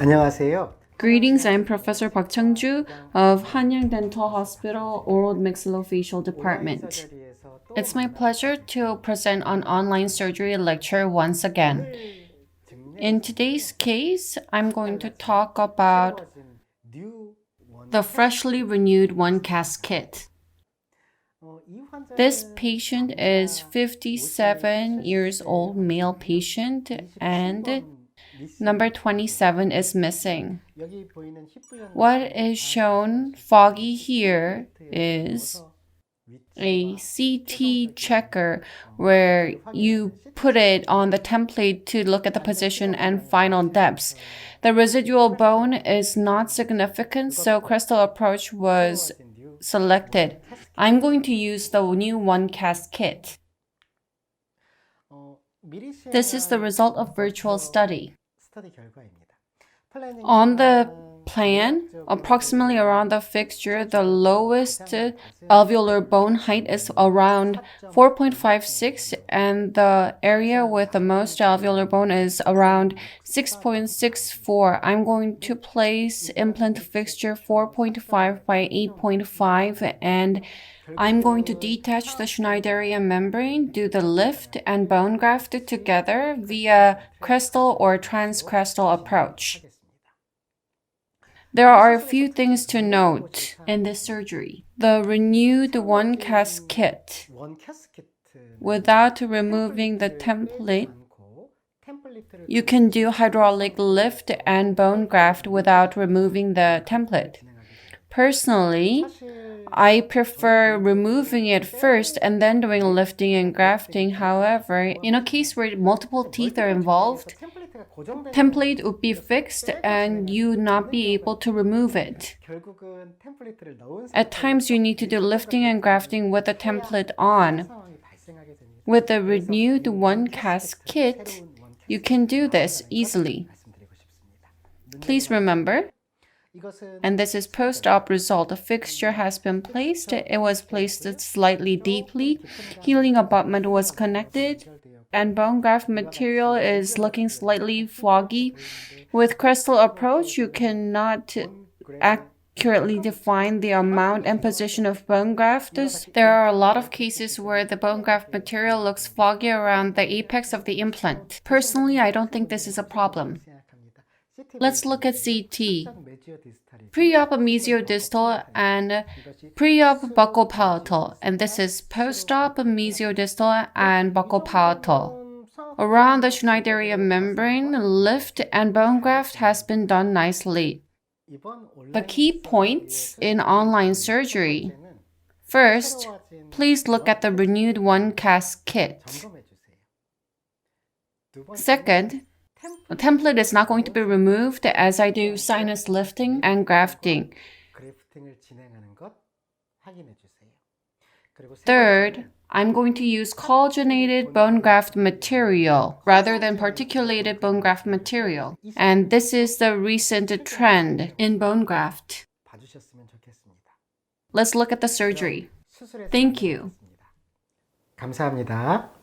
안녕하세요. Greetings, I'm Professor Park Chung-ju of Hanyang Dental Hospital Oral Maxillofacial Department. It's my pleasure to present on online surgery lecture once again. In today's case, I'm going to talk about the freshly renewed OneCAS kit. This patient is 57 years old male patient and number 27 is missing. What is shown foggy here is a CT checker where you put it on the template to look at the position and final depths. The residual bone is not significant, so crestal approach was selected. I'm going to use the new OneCAS kit. This is the result of virtual study. On the plan, approximately around the fixture, the lowest alveolar bone height is around 4.56 and the area with the most alveolar bone is around 6.64. I'm going to place implant fixture 4.5 by 8.5 and I'm going to detach the Schneiderian membrane, do the lift and bone graft together via crestal or transcrestal approach. There are a few things to note in this surgery. The renewed OneCAS kit, without removing the template, you can do hydraulic lift and bone graft without removing the template. Personally, I prefer removing it first and then doing lifting and grafting. However, in a case where multiple teeth are involved, template would be fixed and you would not be able to remove it. At times, you need to do lifting and grafting with the template on. With the renewed OneCAS kit, you can do this easily. Please remember, and this is post-op result. A fixture has been placed. It was placed slightly deeply. Healing abutment was connected. And bone graft material is looking slightly foggy. With crestal approach, you cannot accurately define the amount and position of bone graft. There are a lot of cases where the bone graft material looks foggy around the apex of the implant. Personally, I don't think this is a problem. Let's look at CT. Pre-op mesiodistal and pre-op buccal palatal, and this is post-op mesiodistal and buccal palatal. Around the Schneiderian membrane, lift and bone graft has been done nicely. The key points in online surgery. First, please look at the renewed OneCAS kit. Second, the template is not going to be removed as I do sinus lifting and grafting. Third, I'm going to use collagenated bone graft material rather than particulated bone graft material. And this is the recent trend in bone graft. Let's look at the surgery. Thank you. 감사합니다.